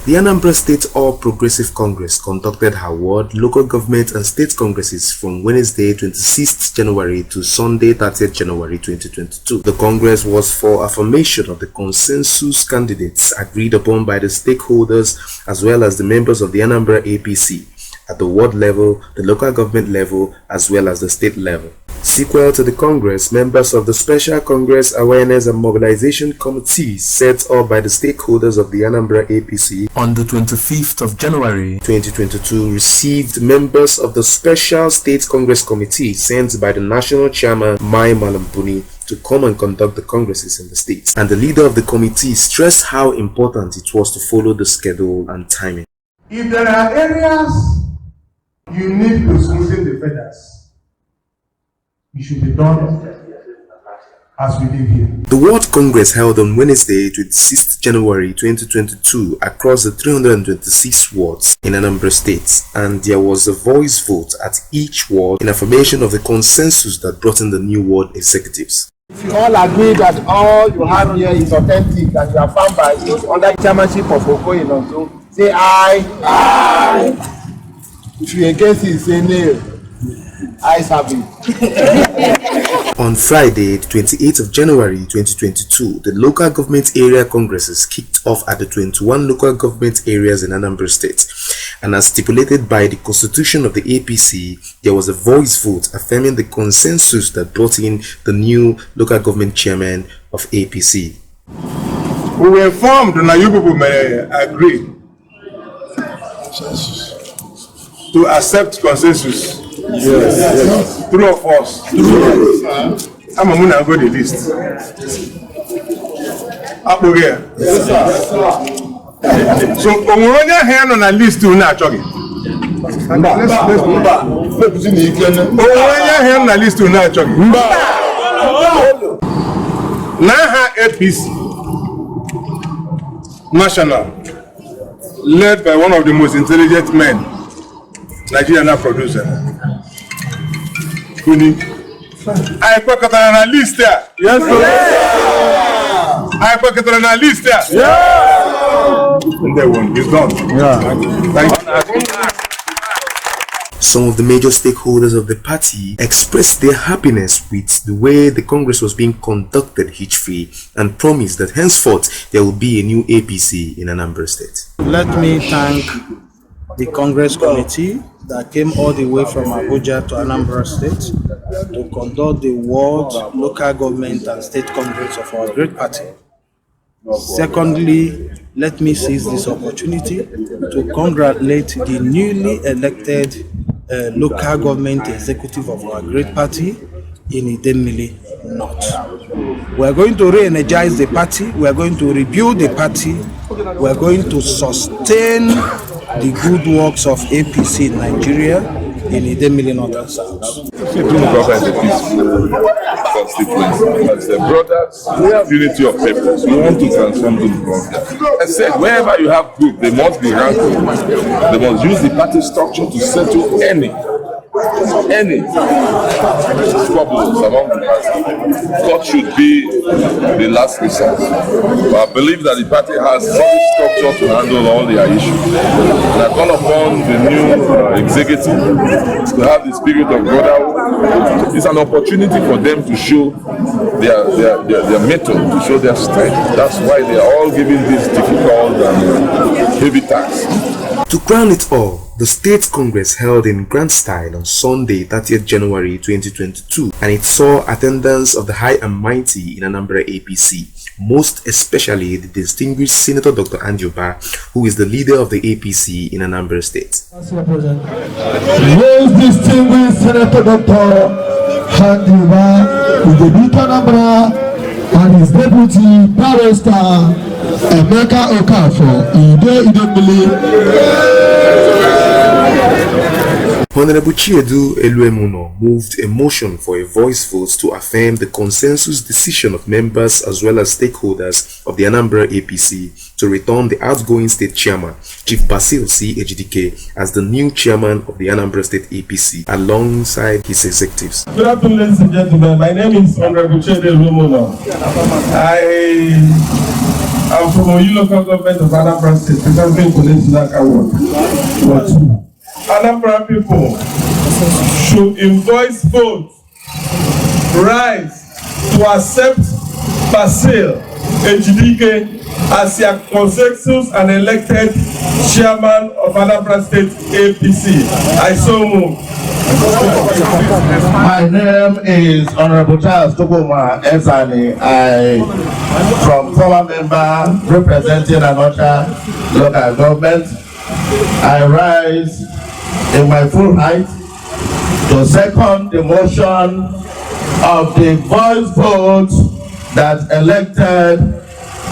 The Anambra State All Progressive Congress conducted her ward, local government and state congresses from Wednesday 26th January to Sunday 30th January 2022. The congress was for affirmation of the consensus candidates agreed upon by the stakeholders as well as the members of the Anambra APC at the ward level, the local government level, as well as the state level. Sequel to the Congress, members of the Special Congress Awareness and Mobilization Committee set up by the stakeholders of the Anambra APC on the 25th of January 2022 received members of the Special State Congress Committee sent by the National Chairman Mai Malambuni to come and conduct the congresses in the states. And the leader of the committee stressed how important it was to follow the schedule and timing. If there are areas you need to smoothen the feathers, it should be done as we did here. The World Congress held on Wednesday, 26th January 2022 across the 326 wards in Anambra State, and there was a voice vote at each ward in affirmation of the consensus that brought in the new ward executives. If you all agree that all you have here is authentic and you are found by it under the chairmanship of Okoye Nonso, say aye. Aye. If you against it, say no. Ayes have it. On Friday, the 28th of January 2022, the local government area congresses kicked off at the 21 local government areas in Anambra State. And as stipulated by the constitution of the APC, there was a voice vote affirming the consensus that brought in the new local government chairman of APC. We were informed that you people may agree to accept consensus. Yes. True of us. Yes. I'm going to go the list. Up here. Yes, sir. So, when you hand on a list, you're not talking. When you hand on a list, you're not talking. Now, APC National, led by one of the most intelligent men Nigeria producer. I put it on a list there. Yes, sir. I put it on a list there. Yeah. And that one is done. Yeah. Thank you. Some of the major stakeholders of the party expressed their happiness with the way the Congress was being conducted hitch-free and promised that henceforth there will be a new APC in Anambra State. Let me thank the Congress Committee that came all the way from Abuja to Anambra State to conduct the World Local Government and State Congress of our great party. Secondly, let me seize this opportunity to congratulate the newly elected local government executive of our great party in Idemili North. We are going to re-energize the party, we are going to rebuild the party, we are going to sustain the good works of APC in Nigeria in Idemili North and South. As the brothers, unity of purpose, we want to transform the government. I said, wherever you have group, they must be ranked. They must use the party structure to settle any squabbles among the party. Court should be the last resort. But I believe that the party has solid structure to handle all their issues. And I call upon the new executive to have the spirit of brotherhood. It's an opportunity for them to show their mettle, to show their strength. That's why they are all giving this difficult and heavy task. To crown it all, the State Congress held in grand style on Sunday, 30th January 2022, and it saw attendance of the high and mighty in Anambra APC, most especially the distinguished Senator Dr. Anambra, who is the leader of the APC in Anambra State. Most distinguished Senator Dr. Anambra is the leader of Anambra and his deputy barrister Emeka Okafor Honorable Chiedu Eluemuno moved a motion for a voice vote to affirm the consensus decision of members as well as stakeholders of the Anambra APC to return the outgoing state chairman, Chief Basil C. Ejidike, as the new chairman of the Anambra State APC alongside his executives. Good afternoon, ladies and gentlemen. My name is Honorable Chiedu Eluemuno. I'm from Oyi local government of Anambra State, President Peninsula Ward 2. Anambra people should in voice vote rise to accept Basil Ejidike as their consensus and elected chairman of Anambra State APC. I so move. My name is Honorable Charles Tokoma Ezani. I from former member representing another local government. I rise in my full height to second the motion of the voice vote that elected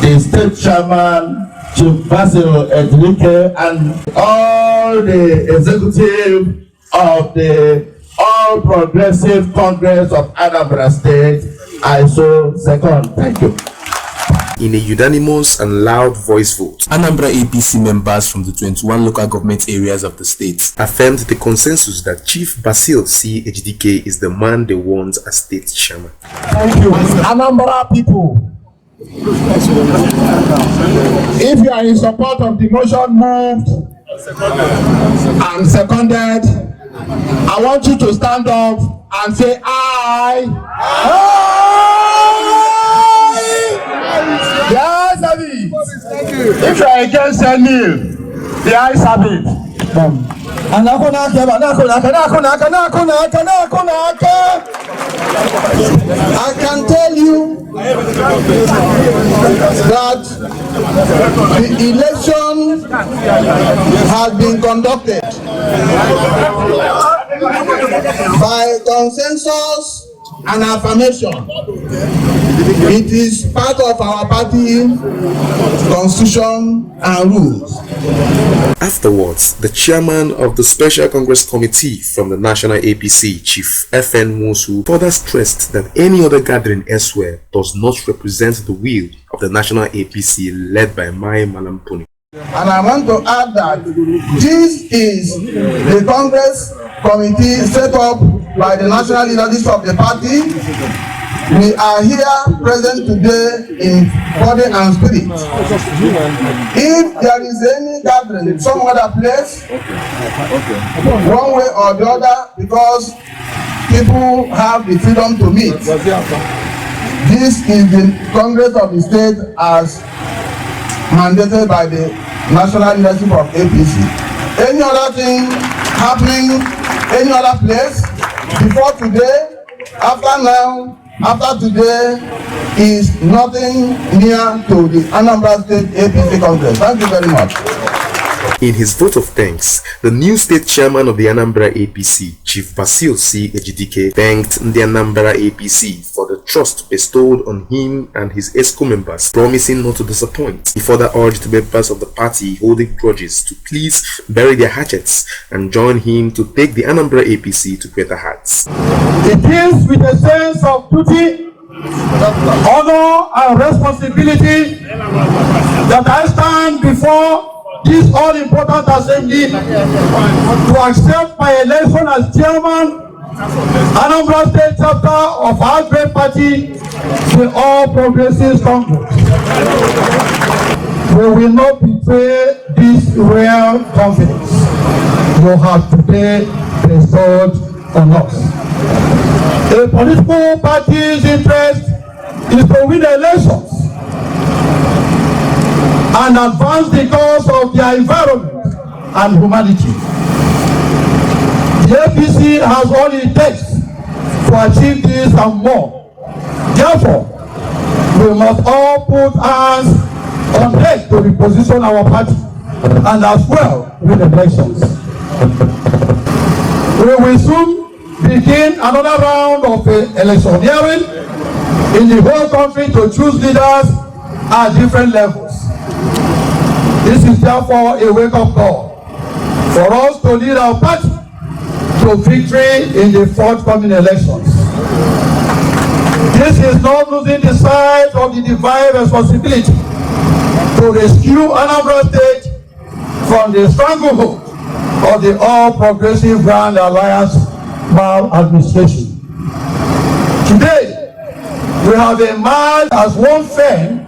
the state chairman Chief Basil Ejidike and all the executive of the All Progressive Congress of Anambra State. I so second. Thank you. In a unanimous and loud voice vote, Anambra APC members from the 21 local government areas of the state affirmed the consensus that Chief Basil C. Ejidike is the man they want as state chairman. Thank you. Anambra people, if you are in support of the motion moved and seconded, I want you to stand up and say aye. Aye. The ayes have it. If you are against, say nil. The ayes have it. I can tell you that the election has been conducted by consensus and affirmation. It is part of our party constitution and rules. Afterwards, the chairman of the Special Congress Committee from the National APC, Chief F.N. Musu, further stressed that any other gathering elsewhere does not represent the will of the National APC led by Mai Malam Puni. And I want to add that this is the Congress Committee set up by the national leadership of the party. We are here present today in body and spirit. If there is any gathering in some other place, one way or the other, because people have the freedom to meet, this is the Congress of the state as mandated by the national leadership of APC. Any other thing happening any other place before today, after now, after today is nothing near to the Anambra State APC Congress. Thank you very much. In his vote of thanks, the new state chairman of the Anambra APC, Chief Basil C. Ejidike, thanked the Anambra APC for the trust bestowed on him and his ESCO members, promising not to disappoint. He further urged members of the party holding grudges to please bury their hatchets and join him to take the Anambra APC to greater heights. It is with a sense of duty, honor, and responsibility that I stand before this all-important assembly to accept my election as chairman, Anambra State chapter of our great party, the All Progressive Congress. We will not betray this rare confidence. You have today bestowed on us. A political party's interest is to win elections and advance the cause of their environment and humanity. The APC has all it takes to achieve this and more. Therefore, we must all put hands on deck to reposition our party and as well win elections. We will soon begin another round of electioneering in the whole country to choose leaders at different levels. This is therefore a wake-up call for us to lead our party to victory in the forthcoming elections. This is not losing the sight of the divine responsibility to rescue Anambra State from the stranglehold of the All Progressive Grand Alliance maladministration. Today, we have emerged as one firm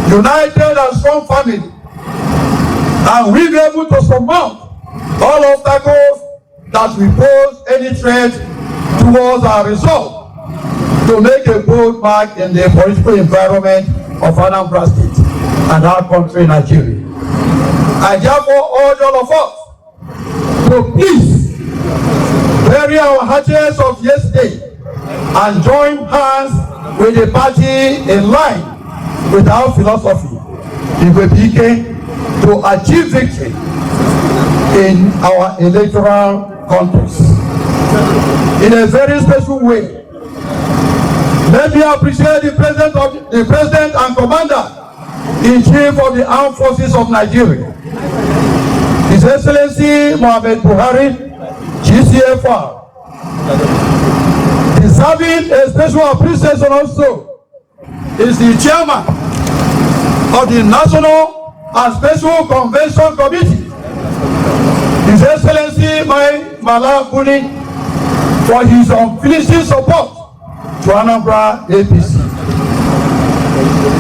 united and strong family, and we be able to surmount all obstacles that will pose any threat towards our resolve to make a bold mark in the political environment of Anambra State and our country, Nigeria. I therefore urge all of us to please bury our hatchets of yesterday and join hands with the party in line with our philosophy, to achieve victory in our electoral contest. In a very special way, let me appreciate the President and Commander-in-Chief of the Armed Forces of Nigeria, His Excellency Mohammed Buhari, GCFR. Deserving a special appreciation also is the Chairman of the National and Special Convention Committee, His Excellency Mala Buni, for his unflinching support to Anambra APC.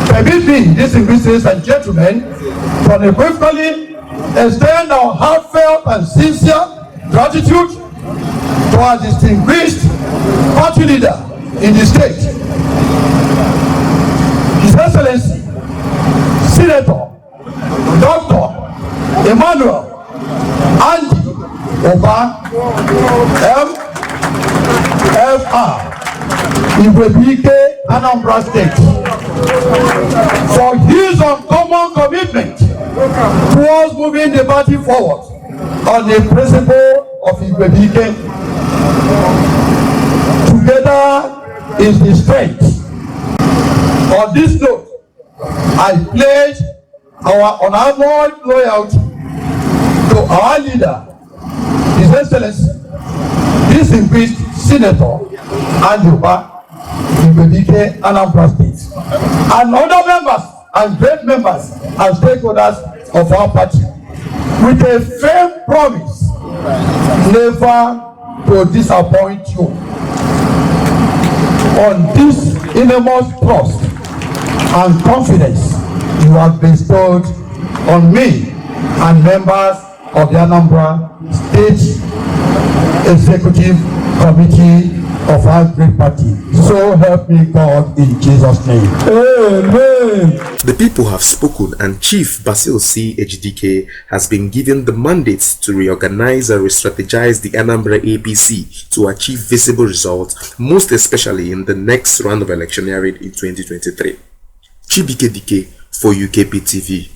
Permit me, distinguished ladies and gentlemen, to unequivocally extend our heartfelt and sincere gratitude to our distinguished party leader in the state, His Excellency Senator Dr. Emmanuel Andy Oba MFR Ibrebike, Anambra State, for his uncommon commitment towards moving the party forward on the principle of Ibrebike. Together is the strength. On this note, I pledge our unalloyed loyalty to our leader, His Excellency, distinguished Senator Anambra Ibrebike, Anambra State, and other members and great members and stakeholders of our party, with a firm promise never to disappoint you. On this enormous trust and confidence you have bestowed on me and members of the Anambra State Executive Committee of our great party. So help me God in Jesus' name. Amen. The people have spoken, and Chief Basil C. Ejidike has been given the mandate to reorganize and re-strategize the Anambra APC to achieve visible results, most especially in the next round of electioneering in 2023. Chibike Dike for UKP TV.